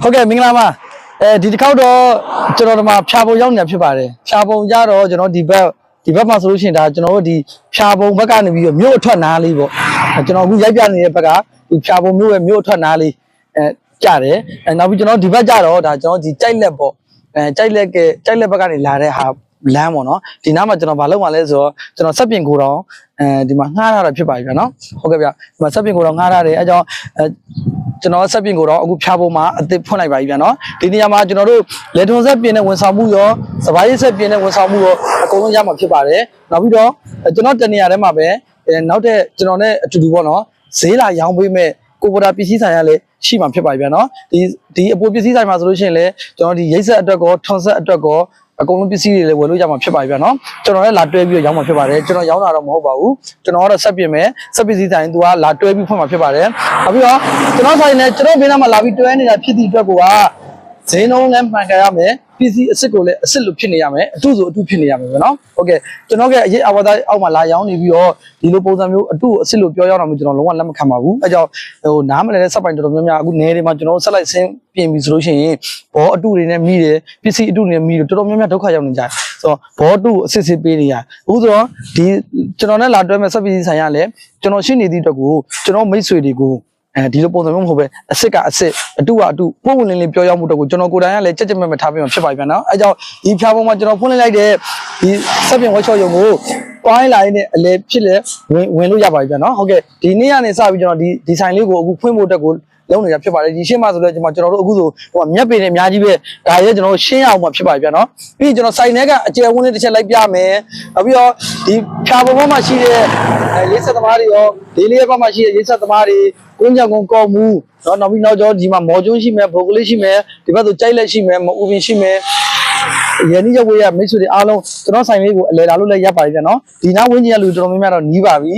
ဟုတ်ကဲ့မင်္ဂလာပါဒီတစ်ခေါက်တော့ကျွန်တော်တို့မှာဖြာပုံရောက်နေတာဖြစ်ပါတယ်ဖြာပုံကြတော့ကျွန်တော်ဒီဘက်မှာဆိုလို့ရှိရင်ဒါကျွန်တော်တို့ဒီဖြာပုံဘက်ကနေပြီးတော့မြို့အထွက်နားလေးပေါ့ကျွန်တော်အခုရိုက်ပြနေတဲ့ဘက်ကဒီဖြာပုံမြို့ရဲ့မြို့အထွက်နားလေးကြတယ်နောက်ပြီးကျွန်တော်ဒီဘက်ကြတော့ဒါကျွန်တော်ဒီကြိုက်လက်ပေါ့ကြိုက်လက်ဘက်ကနေလာတဲ့ဟာလမ်းပေါ့နော်ဒီနားမှာကျွန်တော်မလုပ်မှလဲဆိုတော့ကျွန်တော်စက်ပြင်ကိုတော့ဒီမှာငှားထားတာဖြစ်ပါပြီဗျာနော်ဟုတ်ကဲ့ဗျဒီမှာစက်ပြင်ကိုတော့ငှားထားတယ်အဲကြောင့်ကျွန်တော်စက်ပြင်ကိုတော့အခုဖြာပုံမှာအသစ်ဖွင့်လိုက်ပါပြီဗျာနော်ဒီနေရာမှာကျွန်တော်တို့လေထုံဆက်ပြင်နဲ့ဝန်ဆောင်မှုရောစပားရစ်ဆက်ပြင်နဲ့ဝန်ဆောင်မှုရောအကုန်လုံးရမှာဖြစ်ပါတယ်နောက်ပြီးတော့ကျွန်တော်တနေရာထဲမှာပဲနောက်တဲ့ကျွန်တော်နဲ့အတူတူပေါ့နော်ဈေးလာရောင်းပေးမဲ့ကိုပေါ်တာပစ္စည်းဆိုင်ရလည်းရှိမှာဖြစ်ပါပြီဗျာနော်ဒီအပေါ်ပစ္စည်းဆိုင်မှာဆိုလို့ရှိရင်လည်းကျွန်တော်ဒီရိတ်ဆက်အတွက်ကောထွန်ဆက်အတွက်ကောအကုန်လုံးပစ္စည်းတွေလည်းဝယ်လို့ရမှာဖြစ်ပါပြီဗျာနော်ကျွန်တော်လည်းလာတွဲပြီးတော့ရောင်းမှာဖြစ်ပါတယ်ကျွန်တော်ရောင်းတာတော့မဟုတ်ပါဘူးကျွန်တော်ကတော့ဆက်ပြင်မယ်ဆက်ပစ္စည်းဆိုင်သူကလာတွဲပြီးဖွင့်မှာဖြစ်ပါတယ်နောက်ပြီးတော့ကျွန်တော်ဆိုင်နဲ့ကျွန်တော်ဘေးနားမှာလာပြီးတွဲနေတာဖြစ်သည့်အတွက်ကိုကဈေးနှုန်းလည်းမှန်ကန်ရမယ်ပစ္စည်းအစ်စ်ကိုလည်းအစ်စ်လိုဖြစ်နေရမယ်အတုဆိုအတုဖြစ်နေရမယ်ဗျာနော်ဟုတ်ကဲ့ကျွန်တော်ကအရေးအဝါသားအောက်မှာလာရောင်းနေပြီးတော့ဒီလိုပုံစံမျိုးအတုအစ်စ်လိုပြောရောက်တာမျိုးကျွန်တော်လုံးဝလက်မခံပါဘူးအဲကြောင့်နားမလည်တဲ့စက်ပိုင်တော်တော်များများအခုနေတွေမှာကျွန်တော်ဆက်လိုက်ဆင်းပြင်ပြီဆိုလို့ရှိရင်ဘောအတုတွေနဲ့မိတယ်ပစ္စည်းအတုတွေနဲ့မိတယ်တော်တော်များများဒုက္ခရောက်နေကြတယ်ဆိုတော့ဘောအတုအစ်စ်ပေးနေရအခုဆိုတော့ဒီကျွန်တော်နဲ့လာတွဲမဲ့စက်ပစ္စည်းဆိုင်ရလဲကျွန်တော်ရှိနေသည့်အတွက်ကိုကျွန်တော်မိတ်ဆွေတွေကိုဒီလိုပုံစံမျိုးမဟုတ်ပဲအစ်စ်ကအစ်စ်အတုကအတုပုံဝင်လင်းလေးပြောရမှုတော့ကိုကျွန်တော်ကိုယ်တိုင်ကလည်းကြက်ကြက်မဲ့မဲ့ထားပြီးမှဖြစ်ပါပြန်နော်အဲကြောင့်ဒီဖြာပုံမှာကျွန်တော်ဖွင့်လိုက်တဲ့ဒီစက်ပြင်ဝက်ချော့ရုံကိုပွိုင်းလာရင်းနဲ့အလဲဖြစ်လဲဝင်လို့ရပါပြီပြန်နော်ဟုတ်ကဲ့ဒီနေ့ကနေစပြီးကျွန်တော်ဒီဆိုင်လေးကိုအခုဖွင့်ဖို့တက်ကိုလုံးနေတာဖြစ်ပါတယ်ဒီရှင်းမှာဆိုတော့ကျွန်တော်တို့အခုဆိုဟိုမြက်ပင်တွေအများကြီးပဲဒါရဲကျွန်တော်တို့ရှင်းအောင်မှဖြစ်ပါပြီဗျာနော်ပြီးရင်ကျွန်တော်စိုင်ထဲကအကျယ်ဝန်းလေးတစ်ချက်လိုက်ပြမယ်နောက်ပြီးတော့ဒီဖြာပုံဘက်မှာရှိတဲ့ရေးဆက်သမားတွေရောဒီလေးဘက်မှာရှိတဲ့ရေးဆက်သမားတွေကွင်းကြောင်ကုန်းကောက်မှုနော်နောက်ပြီးနောက်ကျောဒီမှာမော်ကျွန်းရှိမယ်ဘိုကလေးရှိမယ်ဒီဘက်ဆိုကြိုက်လက်ရှိမယ်မအူပင်ရှိမယ်ရန်နီရောက်ဝေးရမိတ်ဆွေတွေအားလုံးကျွန်တော်ဆိုင်လေးကိုအလဲလာလို့လည်းရပါပြီဗျာနော်ဒီနားဝင်းကြီးကလူတော်တော်များများတော့နီးပါပြီ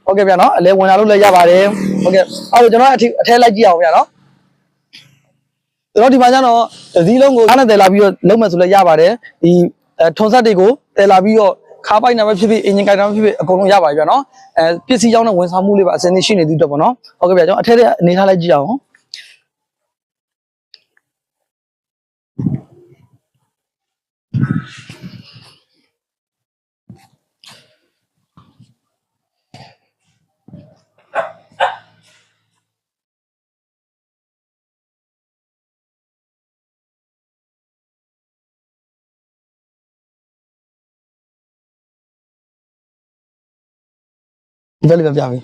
ဟုတ်ကဲ့ဗျာနော်အလဲဝင်လာလို့လည်းရပါတယ်ဟုတ်ကဲ့အဲ့တော့ကျွန်တော်အထဲလိုက်ကြည့်အောင်ဗျာနော်ကျွန်တော်ဒီမှာကျတော့ဒီစည်းလုံးကိုအားနဲ့တယ်လာပြီးတော့လုံးမယ်ဆိုလည်းရပါတယ်ဒီထွန်ဆက်တွေကိုတယ်လာပြီးတော့ခါးပိုက်နာပဲဖြစ်ဖြစ်အင်ဂျင်ကိုက်တာပဲဖြစ်ဖြစ်အကုန်လုံးရပါပြီဗျာနော်ပစ္စည်းရောက်တဲ့ဝန်ဆောင်မှုလေးပါအစင်းရှိနေသေးတယ်ပေါ့နော်ဟုတ်ကဲ့ဗျာကျွန်တော်အထဲထဲအနေထားလိုက်ကြည့်အောင်ဒီဘက်လေးပဲပြပြီ